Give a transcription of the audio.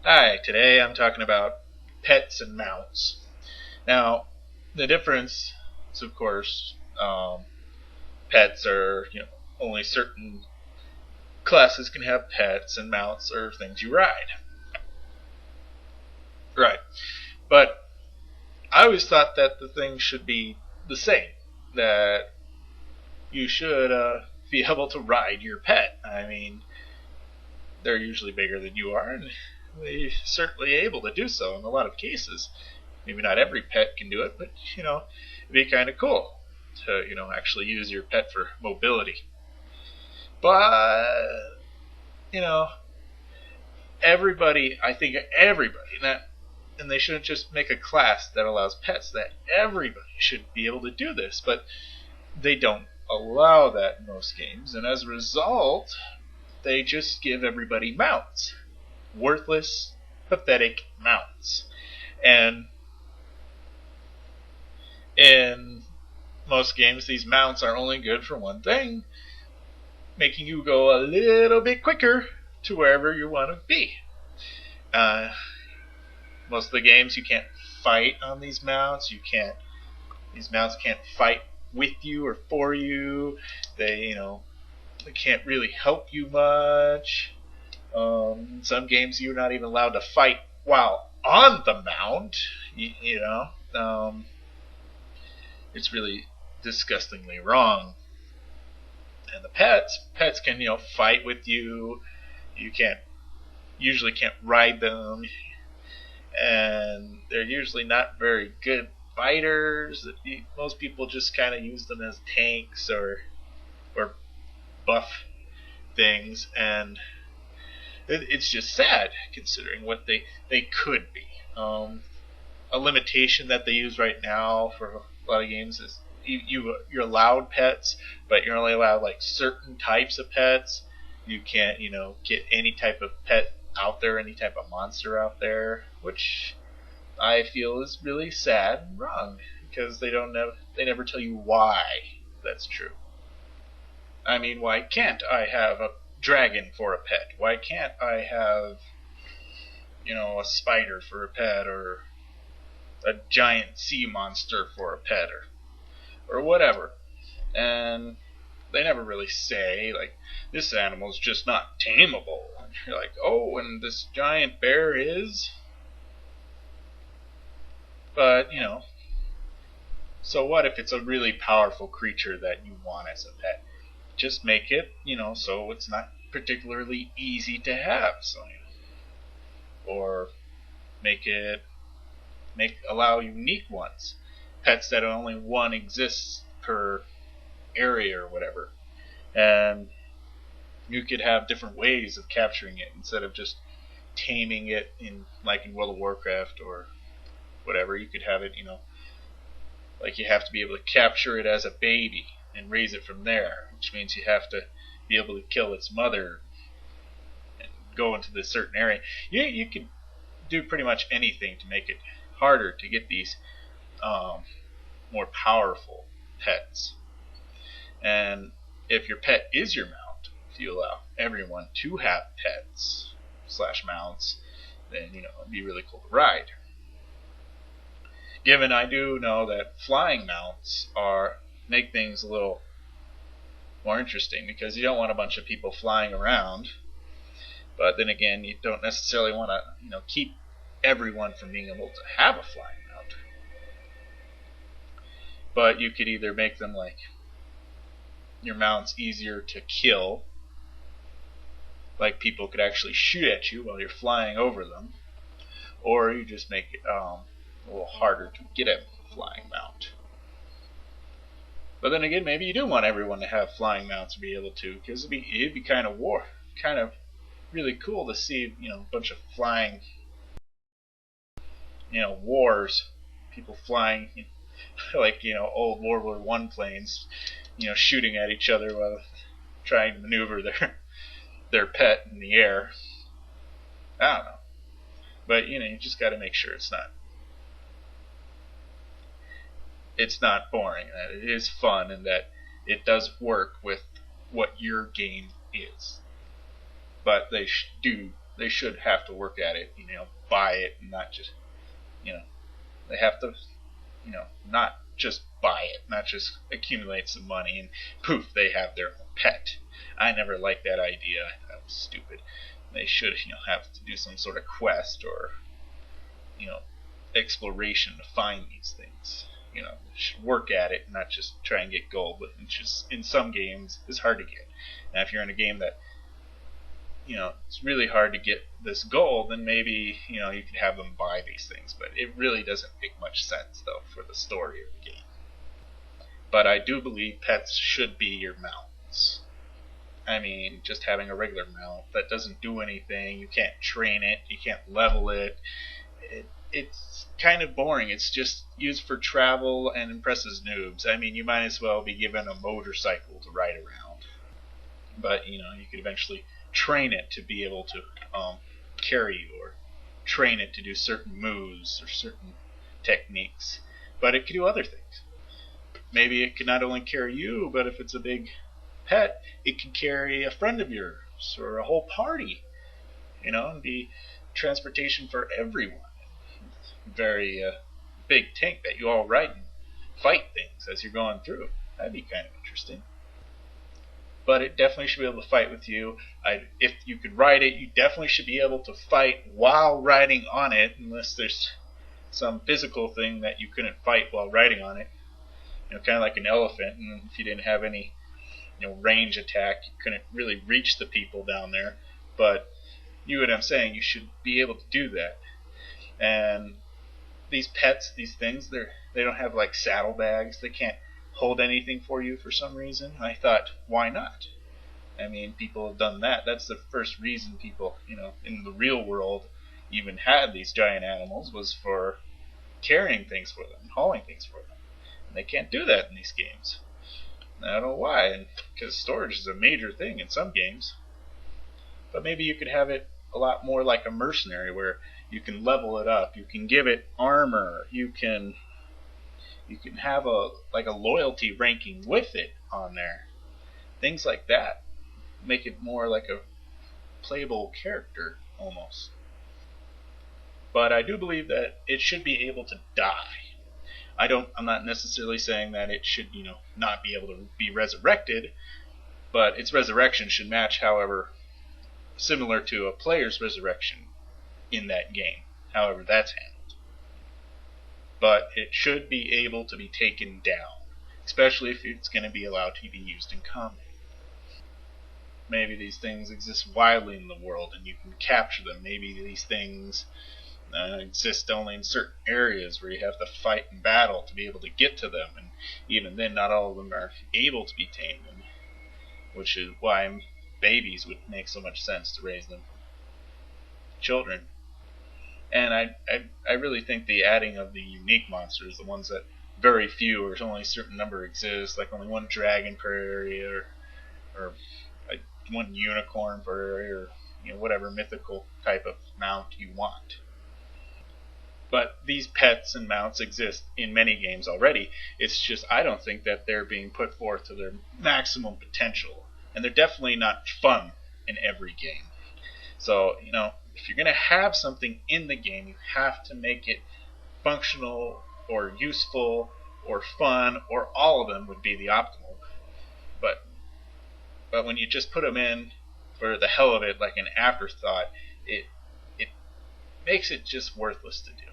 Hi, today I'm talking about pets and mounts. Now, the difference is, of course, pets are, only certain classes can have pets, and mounts are things you ride. Right. But I always thought that the things should be the same. That you should be able to ride your pet. I mean, they're usually bigger than you are, and they're certainly able to do so in a lot of cases. Maybe not every pet can do it, but it'd be kind of cool to actually use your pet for mobility. But you know, everybody, I think everybody, and they shouldn't just make a class that allows pets. That everybody should be able to do this, but they don't allow that in most games, and as a result, they just give everybody mounts, worthless, pathetic mounts, and in most games, these mounts are only good for one thing, making you go a little bit quicker to wherever you want to be. Most of the games, you can't fight on these mounts. These mounts can't fight with you or for you. They can't really help you much. In some games, you're not even allowed to fight while on the mount. It's really disgustingly wrong. And the pets can fight with you. You usually can't ride them, and they're usually not very good fighters. Most people just kind of use them as tanks or buff things, and it's just sad considering what they could be. A limitation that they use right now for a lot of games is you're allowed pets, but you're only allowed like certain types of pets. You can't get any type of pet out there, any type of monster out there, which I feel is really sad and wrong because they never tell you why that's true. I mean, why can't I have a dragon for a pet? Why can't I have a spider for a pet, or a giant sea monster for a pet, or whatever? And they never really say, like, this animal's just not tameable. And you're like, oh, and this giant bear is? But, so what if it's a really powerful creature that you want as a pet? Just make it, so it's not particularly easy to have. So, or allow unique ones. Pets that only one exists per area or whatever. And you could have different ways of capturing it instead of just taming it in World of Warcraft or whatever. You could have it, like you have to be able to capture it as a baby and raise it from there, which means you have to be able to kill its mother and go into this certain area. You could do pretty much anything to make it harder to get these more powerful pets. And if your pet is your mount, if you allow everyone to have pets / mounts, then it'd be really cool to ride. Given I do know that flying mounts make things a little more interesting because you don't want a bunch of people flying around, but then again, you don't necessarily want to keep everyone from being able to have a flying mount. But you could either make them like your mounts easier to kill, like people could actually shoot at you while you're flying over them, or you just make it a little harder to get a flying mount. But then again, maybe you do want everyone to have flying mounts to be able to, because it'd be kind of really cool to see a bunch of flying wars, people flying like old World War I planes, shooting at each other while trying to maneuver their pet in the air. I don't know, but you just got to make sure it's not boring, that it is fun, and that it does work with what your game is. But they do they should have to work at it, buy it, and not just, they have to, not just buy it, not just accumulate some money and poof, they have their own pet. I never liked that idea. That was stupid. They should, have to do some sort of quest or, exploration to find these things. They should work at it, not just try and get gold, which just in some games is hard to get. Now, if you're in a game that it's really hard to get this gold, then maybe, you could have them buy these things. But it really doesn't make much sense, though, for the story of the game. But I do believe pets should be your mounts. I mean, just having a regular mount that doesn't do anything, you can't train it, you can't level it, it's kind of boring. It's just used for travel and impresses noobs. I mean, you might as well be given a motorcycle to ride around. But, you could eventually train it to be able to carry you, or train it to do certain moves or certain techniques. But it could do other things. Maybe it could not only carry you, but if it's a big pet, it could carry a friend of yours or a whole party, and be transportation for everyone. Very big tank that you all ride and fight things as you're going through. That'd be kind of interesting. But it definitely should be able to fight with you. If you could ride it, you definitely should be able to fight while riding on it, unless there's some physical thing that you couldn't fight while riding on it. Kind of like an elephant, and if you didn't have any range attack, you couldn't really reach the people down there. But you know what I'm saying, you should be able to do that. And these pets, these things, they don't have like saddlebags. They can't hold anything for you for some reason. I thought, why not? I mean, people have done that. That's the first reason people, in the real world even had these giant animals, was for carrying things for them, hauling things for them. And they can't do that in these games. I don't know why, because storage is a major thing in some games. But maybe you could have it a lot more like a mercenary, where you can level it up, you can give it armor, you can have a loyalty ranking with it on there. Things like that make it more like a playable character almost. But I do believe that it should be able to die. I'm not necessarily saying that it should, not be able to be resurrected, but its resurrection should match, however, similar to a player's resurrection in that game, however that's handled. But it should be able to be taken down, especially if it's going to be allowed to be used in combat. Maybe these things exist widely in the world and you can capture them. Maybe these things exist only in certain areas where you have to fight and battle to be able to get to them, and even then not all of them are able to be tamed, which is why babies would make so much sense to raise them children. And I really think the adding of the unique monsters, the ones that very few or only a certain number exist, like only one dragon per area, or one unicorn per area, or whatever mythical type of mount you want. But these pets and mounts exist in many games already. It's just I don't think that they're being put forth to their maximum potential. And they're definitely not fun in every game. So, if you're going to have something in the game, you have to make it functional or useful or fun, or all of them would be the optimal. But when you just put them in for the hell of it, like an afterthought, it makes it just worthless to do.